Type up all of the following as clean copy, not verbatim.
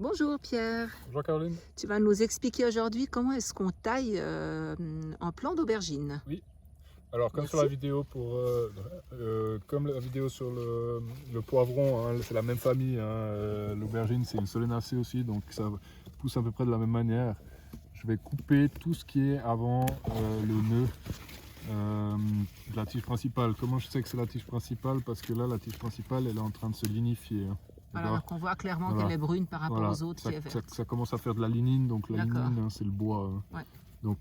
Bonjour Pierre, Bonjour Caroline. tu vas nous expliquer aujourd'hui comment est-ce qu'on taille un plant d'aubergine. Oui. Alors comme sur Merci. la vidéo comme la vidéo sur le poivron, hein, c'est la même famille. L'aubergine c'est une solanacée aussi, donc ça pousse à peu près de la même manière. Je vais couper tout ce qui est avant le nœud de la tige principale. Comment je sais que c'est la tige principale? Parce que là la tige principale elle est en train de se lignifier. Voilà, D'accord. donc on voit clairement Voilà. qu'elle est brune par rapport Voilà. aux autres qui est verte. Ça commence à faire de la lignine, donc la D'accord. lignine c'est le bois. Ouais. Donc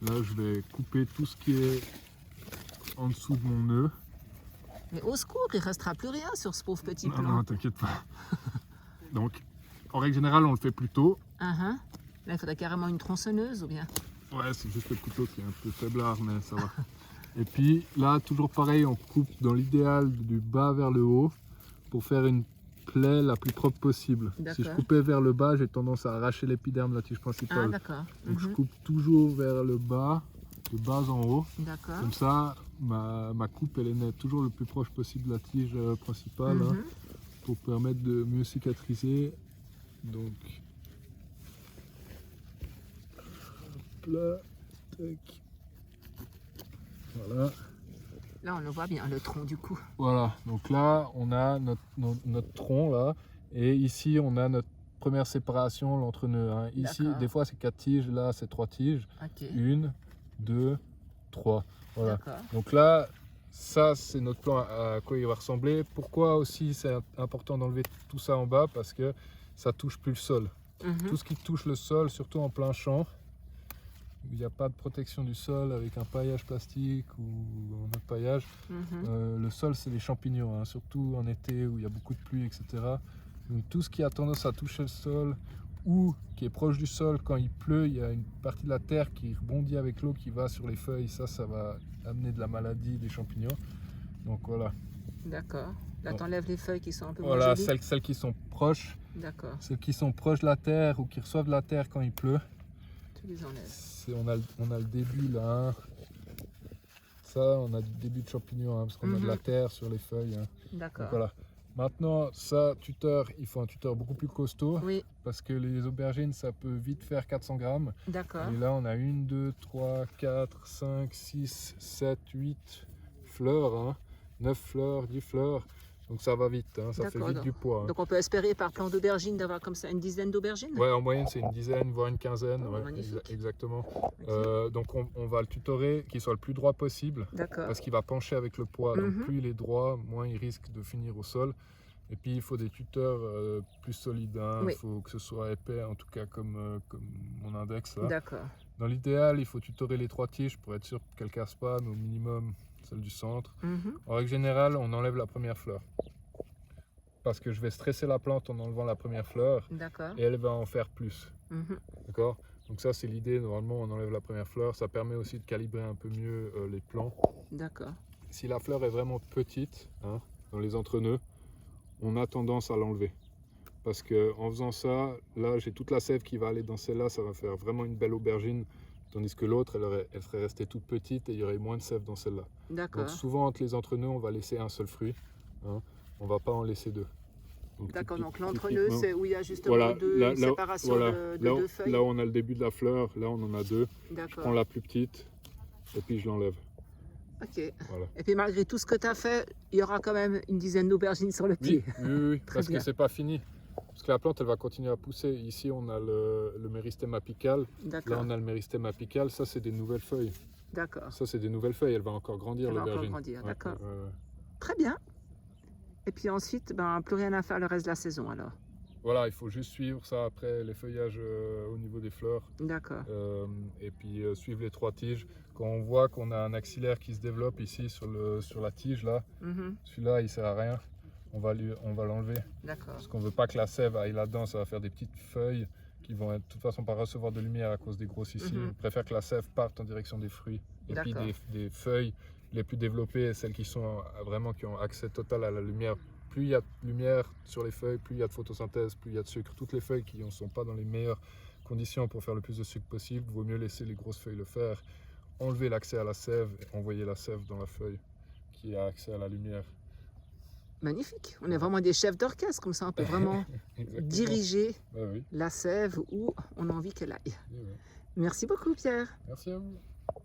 là je vais couper tout ce qui est en dessous de mon nœud. Mais au secours, il ne restera plus rien sur ce pauvre petit Non, plant. non, t'inquiète pas. Donc, en règle générale, on le fait plus tôt. Là, il faudrait carrément une tronçonneuse ou bien. Ouais, c'est juste le couteau qui est un peu faiblard, mais ça va. Et puis là, toujours pareil, on coupe dans l'idéal du bas vers le haut pour faire une plaie la plus propre possible. Si je coupais vers le bas, j'ai tendance à arracher l'épiderme de la tige principale. Ah, d'accord. Donc je coupe toujours vers le bas, de bas en haut. D'accord. Comme ça, ma coupe, elle est nette, toujours le plus proche possible de la tige principale, pour permettre de mieux cicatriser. Donc, hop là, tac. Voilà. Là, on le voit bien, le tronc du coup. Voilà, donc là, on a notre tronc, là. Et ici, on a notre première séparation, l'entre-nœud. Ici, des fois, c'est 4 tiges, là, c'est 3 tiges. Okay. 1, 2, 3. Voilà. Donc là, ça, c'est notre plan à quoi il va ressembler. Pourquoi aussi c'est important d'enlever tout ça en bas? Parce que ça touche plus le sol. Tout ce qui touche le sol, surtout en plein champ, où il n'y a pas de protection du sol avec un paillage plastique ou un autre paillage, le sol, c'est les champignons, surtout en été où il y a beaucoup de pluie, etc. Donc tout ce qui a tendance à toucher le sol ou qui est proche du sol, quand il pleut, il y a une partie de la terre qui rebondit avec l'eau qui va sur les feuilles. Ça va amener de la maladie, des champignons. Donc voilà. D'accord. Là, tu enlèves les feuilles qui sont un peu voilà, moins jolies. celles qui sont proches. D'accord. Celles qui sont proches de la terre ou qui reçoivent de la terre quand il pleut. Tu les enlèves. On a le début là. Ça, on a du début de champignons parce qu'on a de la terre sur les feuilles. D'accord. Voilà. Maintenant, ça, tuteur, il faut un tuteur beaucoup plus costaud. Oui. Parce que les aubergines, ça peut vite faire 400 grammes. D'accord. Et là, on a 1, 2, 3, 4, 5, 6, 7, 8 fleurs. 9 fleurs, 10 fleurs. Donc ça va vite, ça fait vite du poids. Donc on peut espérer par plant d'aubergine d'avoir comme ça une dizaine d'aubergines? Ouais, en moyenne c'est une dizaine, voire une quinzaine. Exactement. Donc on va le tutorer qu'il soit le plus droit possible. Parce qu'il va pencher avec le poids. Donc plus il est droit, moins il risque de finir au sol. Et puis il faut des tuteurs plus solides. Il faut que ce soit épais, en tout cas comme mon index là. D'accord. Dans l'idéal, il faut tutorer les 3 tiges pour être sûr qu'elles ne cassent pas, mais au minimum celle du centre. En règle générale, on enlève la première fleur. Parce que je vais stresser la plante en enlevant la première fleur. Et elle va en faire plus. D'accord? Donc ça, c'est l'idée. Normalement, on enlève la première fleur. Ça permet aussi de calibrer un peu mieux les plants. D'accord. Si la fleur est vraiment petite, dans les entre-nœuds, on a tendance à l'enlever. Parce qu'en faisant ça, là, j'ai toute la sève qui va aller dans celle-là. Ça va faire vraiment une belle aubergine. Tandis que l'autre, elle serait restée toute petite et il y aurait moins de sève dans celle-là. Donc souvent, entre les entre-nœuds, on va laisser un seul fruit. On ne va pas en laisser 2. D'accord, donc l'entre-nœud, c'est où il y a justement une séparation de 2 feuilles. Là où on a le début de la fleur, là on en a 2. Je prends la plus petite et puis je l'enlève. Ok. Voilà. Et puis malgré tout ce que tu as fait, il y aura quand même une dizaine d'aubergines sur le pied. Oui, parce que c'est pas fini. Parce que la plante, elle va continuer à pousser. Ici, on a le méristème apical. Là, on a le méristème apical. Ça, c'est des nouvelles feuilles. D'accord. Ça, c'est des nouvelles feuilles. Elle va encore grandir, l'aubergine. Elle va encore grandir, d'accord. Très bien. Et puis ensuite, plus rien à faire le reste de la saison alors. Voilà, il faut juste suivre ça après les feuillages au niveau des fleurs. D'accord. Et puis suivre les 3 tiges. Quand on voit qu'on a un axillaire qui se développe ici sur la tige, là, celui-là, il ne sert à rien. On va l'enlever. D'accord. Parce qu'on ne veut pas que la sève aille là-dedans, ça va faire des petites feuilles qui vont de toute façon pas recevoir de lumière à cause des grosses ici. On préfère que la sève parte en direction des fruits. Et puis des feuilles les plus développées, celles qui ont accès total à la lumière. Plus il y a de lumière sur les feuilles, plus il y a de photosynthèse, plus il y a de sucre. Toutes les feuilles qui ne sont pas dans les meilleures conditions pour faire le plus de sucre possible, il vaut mieux laisser les grosses feuilles le faire. Enlever l'accès à la sève et envoyer la sève dans la feuille qui a accès à la lumière. magnifique. On est vraiment des chefs d'orchestre, comme ça on peut vraiment diriger Bah oui. la sève où on a envie qu'elle aille. Oui, oui. Merci beaucoup Pierre. Merci à vous.